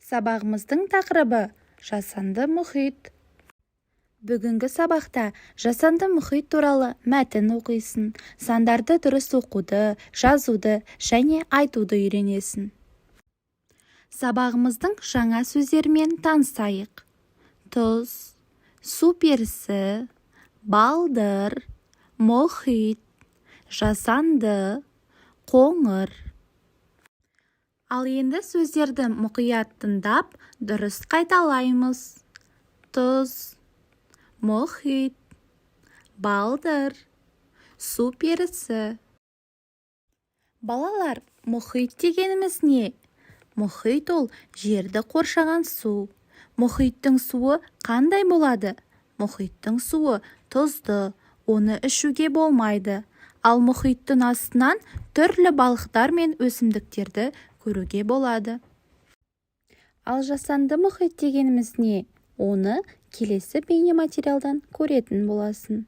Сабағымыздың тақырыбы жасанды мұхит. Бүгінгі сабақта жасанды мұхит туралы мәтін оқисың, сандарды дұрыс оқуды, жазуды және айтуды үйренесің. Сабағымыздың жаңа сөздерімен танысайық. Тұз, су перісі, балдыр, мұхит, жасанды, қоңыр. Ал енді сөздерді мұқият тыңдап, дұрыс қайталаймыз. Тұз, мұхит, балдыр, су перісі. Балалар, мұхит дегеніміз не? Мұхит ол жерді қоршаған су. Мұхиттың суы қандай болады? Мұхиттың суы тұзды, оны ішуге болмайды. Ал мұхиттың астынан түрлі балықтар мен өсімдіктерді көруге болады. Ал жасанды мұхит дегеніміз не? Оны келесі бейнематериалдан көретін боласың.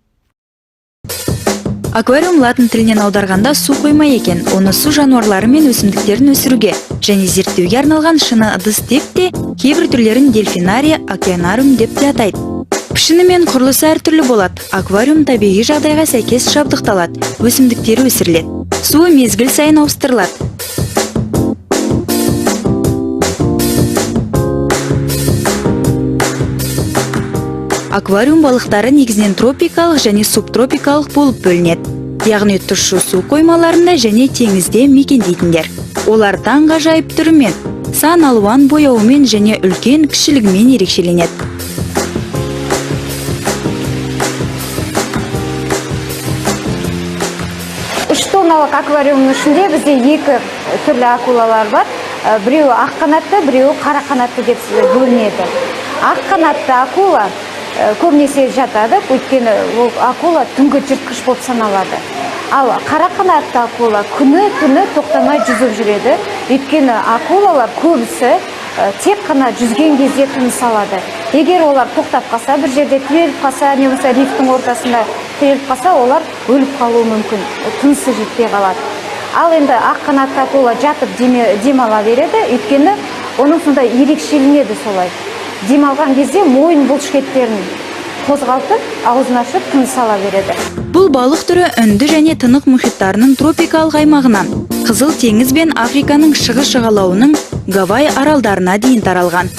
Аквариум латын тілінен аударғанда су қойма екен. Оны су жануарлары мен өсімдіктерін өсіруге және зерттеуге арналған шыны ыдыс деп те, кейбір түрлерін дельфинарий, океанариум деп те атайды. Пішіні мен құрылысы әртүрлі болады. Аквариум табиғи жағдайға сәйкес жабдықталады, өсімдіктері өсіріледі. Суы мезгіл сайын ауыстырылады. Аквариум балықтары негізінен тропикалық және субтропикалық болып бөлінеді. Яғни тұщы су қоймаларында және теңізде мекендейтіндер. Олар таңғажайып түрімен, сан алуан бояуымен және үлкен кішілігімен ерекшеленеді. Үш тонналық аквариумның ішінде бізде екі түрлі акулалар бар. Біреуі ақ қанатты, біреуі қара қанатты деп бөлінеді. Ақ қанатты акула көбінесе жатады, өйткені ол акула түнгі жыртқыш болып саналады. Ал қара қанатты акула күні-түні тоқтамай жүзіп жүреді. Өйткені акулалар көбісі тек қана жүзген кезде тыныс алады. Егер олар тоқтап қалса, бір жерде тіреліп қалса, немесе рифтің ортасында тіреліп қалса, олар өліп қалуы мүмкін, тынысы жетпей қалады. Ал енді ақ қанатты акула жатып демала береді, өйткені оның сондай ерекшеленеді солай. Демалған кезде мойын бұлшықеттерін қозғалтып, аузын ашып тыныс ала береді. Бұл балық түрі үнді және тынық мұхиттарының тропикалық аймағынан, Қызыл теңіз бен Африканың шығыс жағалауының Гавай аралдарына дейін таралған.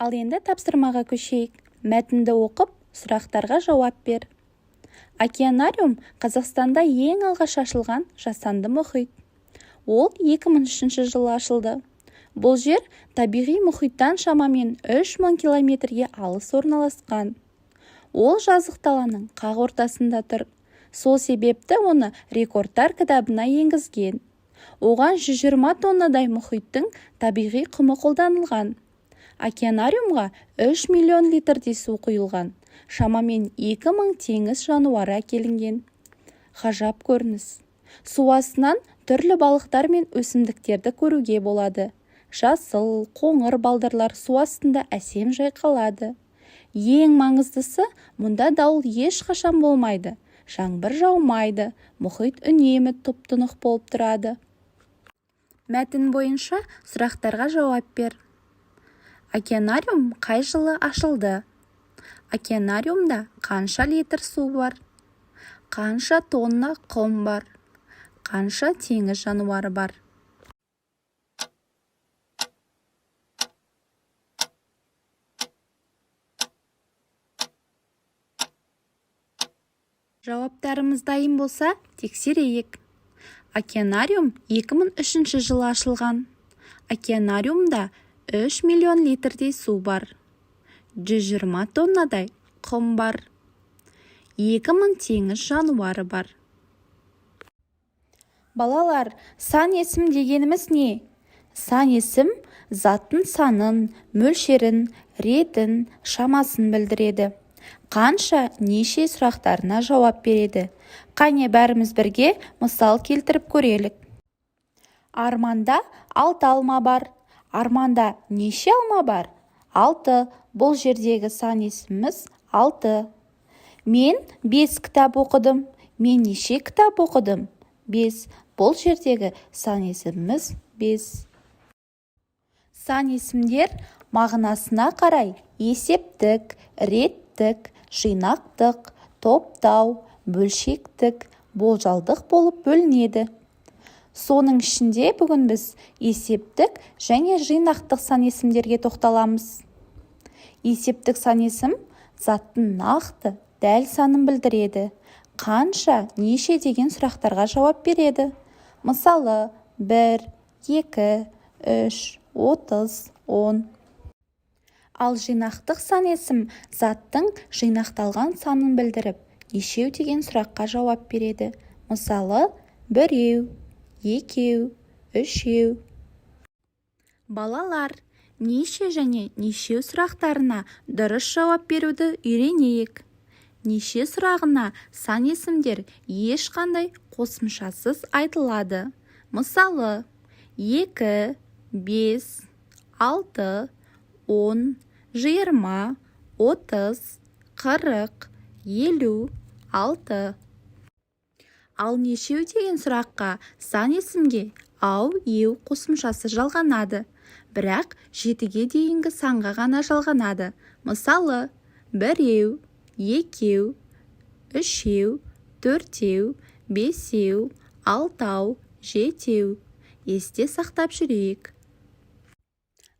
Ал енді тапсырмаға көшейік. Мәтінді оқып, сұрақтарға жауап бер. Океанариум Қазақстанда ең алғаш ашылған жасанды мұхит. Ол 2003 жылы ашылды. Бұл жер табиғи мұхиттан шамамен 3000 километрге алыс орналасқан. Ол жазық даланың қақ ортасында тұр. Сол себепті оны рекордтар кітабына енгізген. Оған 120 тоннадай мұхиттың табиғи құмы қолданылған. Океанариумға 3 миллион литрдей су құйылған. Шамамен 2000 теңіз жануары әкелінген. Ғажап көрініс. Су астынан түрлі балықтар мен өсімдіктерді көруге болады. Жасыл, қоңыр балдырлар су астында әсем жайқалады. Ең маңыздысы, мұнда дауыл ешқашан болмайды. Жаңбыр жаумайды, мұхит үнемі тұп-тұнық болып тұрады. Мәтін бойынша сұрақтарға жауап бер. Океанариум қай жылы ашылды? Океанариумда қанша литр су бар? Қанша тонна құм бар? Қанша теңіз жануары бар? Жауаптарымыз дайын болса, тексерейік. Океанариум 2003 жылы ашылған. Океанариумда 3 миллион литрдей су бар. 120 тоннадай құм бар. 2000 теңіз жануары бар. Балалар, сан есім дегеніміз не? Сан есім заттың санын, мөлшерін, ретін, шамасын білдіреді. Қанша, неше сұрақтарына жауап береді. Қане бәріміз бірге мысал келтіріп көрелік. Арманда 6 алма бар. Арманда неше алма бар? 6. Бұл жердегі сан есіміміз 6. Мен 5 кітап оқыдым. Мен неше кітап оқыдым? 5. Бұл жердегі сан есіміміз 5. Сан есімдер мағынасына қарай есептік, реттік, жинақтық, топтау, бөлшектік, болжалдық болып бөлінеді. Соның ішінде бүгін біз есептік және жинақтық сан есімдерге тоқталамыз. Есептік сан есім заттың нақты, дәл санын білдіреді. Қанша, неше деген сұрақтарға жауап береді. Мысалы, 1, 2, 3, 30, 10. Ал жинақтық сан есім заттың жинақталған санын білдіріп, нешеу деген сұраққа жауап береді. Мысалы, 1, 2, 3. Балалар, неше және нешеу сұрақтарына дұрыс жауап беруді үйренейік. Неше сұрағына сан есімдер ешқандай қосымшасыз айтылады. Мысалы, 2, 5, 6, 10, 20, 30, 40, 50, 6. Ал нешеу деген сұраққа сан есімге ау, еу қосымшасы жалғанады. Бірақ 7-ге дейінгі санға ғана жалғанады. Мысалы, 1, 2, 3, 4, 5, 6, 7. Есте сақтап жүрейік.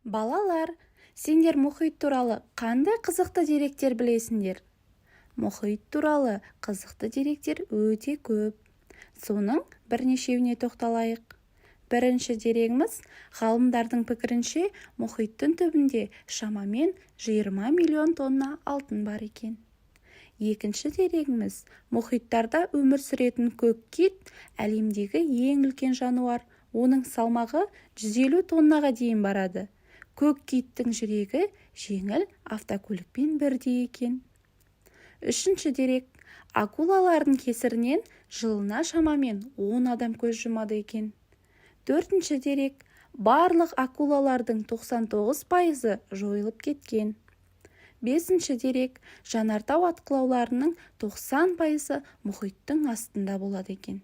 Балалар, сендер мұхит туралы қандай қызықты деректер білесіңдер? Мұхит туралы қызықты деректер өте көп. Соның бірнешеуіне тоқталайық. Бірінші дерегіміз, ғалымдардың пікірінше, мұхиттың түбінде шамамен 20 миллион тонна алтын бар екен. Екінші дерегіміз, мұхиттарда өмір сүретін көк кит әлемдегі ең үлкен жануар. Оның салмағы 150 тоннаға дейін барады. Көк киттің жүрегі жеңіл автокөлікпен бірдей екен. Үшінші дерек, акулалардың кесірінен жылына шамамен 10 адам көз жұмады екен. Төртінші дерек, барлық акулалардың 99% жойылып кеткен. Бесінші дерек, жанартау атқылауларының 90% мұхиттың астында болады екен.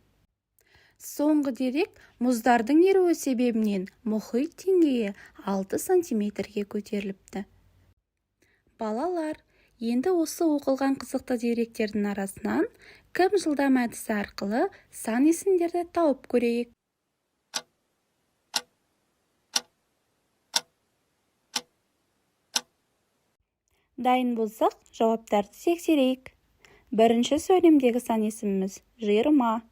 Соңғы дерек, мұздардың еруі себебінен мұхит деңгейі 6 сантиметрге көтеріліпті. Балалар, енді осы оқылған қызықты деректердің арасынан кім жылдам әдісі арқылы сан есімдерді тауып көрейік. Дайын болсақ, жауаптарды тексерейік. Бірінші сөйлемдегі сан есіміміз 20.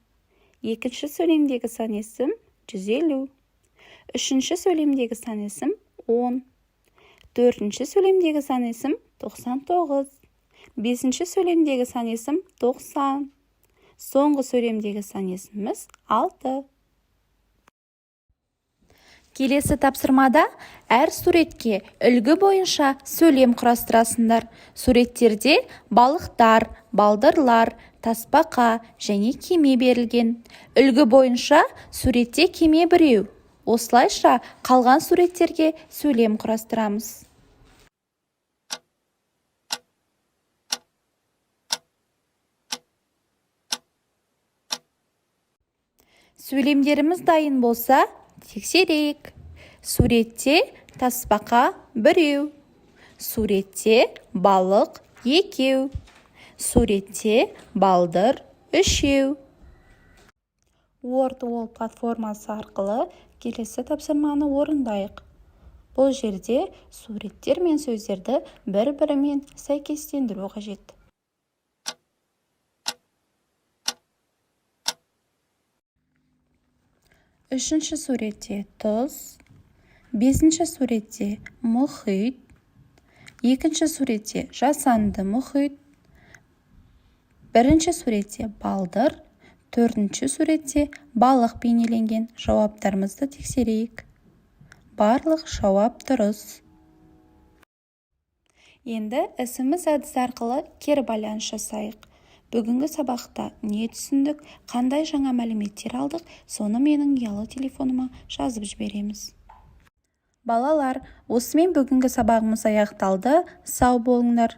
Екінші сөйлемдегі сан есім 150. Үшінші сөйлемдегі сан есім 10. Төртінші сөйлемдегі сан есім 99. Бесінші сөйлемдегі сан есім 90. Соңғы сөйлемдегі сан есіміміз 6. Келесі тапсырмада әр суретке үлгі бойынша сөйлем құрастырасыңдар. Суреттерде балықтар, балдырлар, тасбақа және кеме берілген. Үлгі бойынша суретте кеме біреу. Осылайша қалған суреттерге сөйлем құрастырамыз. Сөйлемдеріміз дайын болса, тексерейік. Суретте тасбақа біреу. Суретте балық екеу. Суретте балдыр үшеу. Word-Wall платформасы арқылы келесі тапсырманы орындайық. Бұл жерде суреттер мен сөздерді бір-бірімен сәйкестендіру қажет. Үшінші суретте тұз, бесінші суретте мұхит, екінші суретте жасанды мұхит, бірінші суретте балдыр, төртінші суретте балық бейнеленген. Жауаптарымызды тексерейік. Барлық жауап дұрыс. Енді ісіміз әдісі арқылы кері байланыс жасайық. Бүгінгі сабақта не түсіндік, қандай жаңа мәліметтер алдық, соны менің ұялы телефоныма жазып жібереміз. Балалар, осымен бүгінгі сабағымыз аяқталды. Сау болыңдар.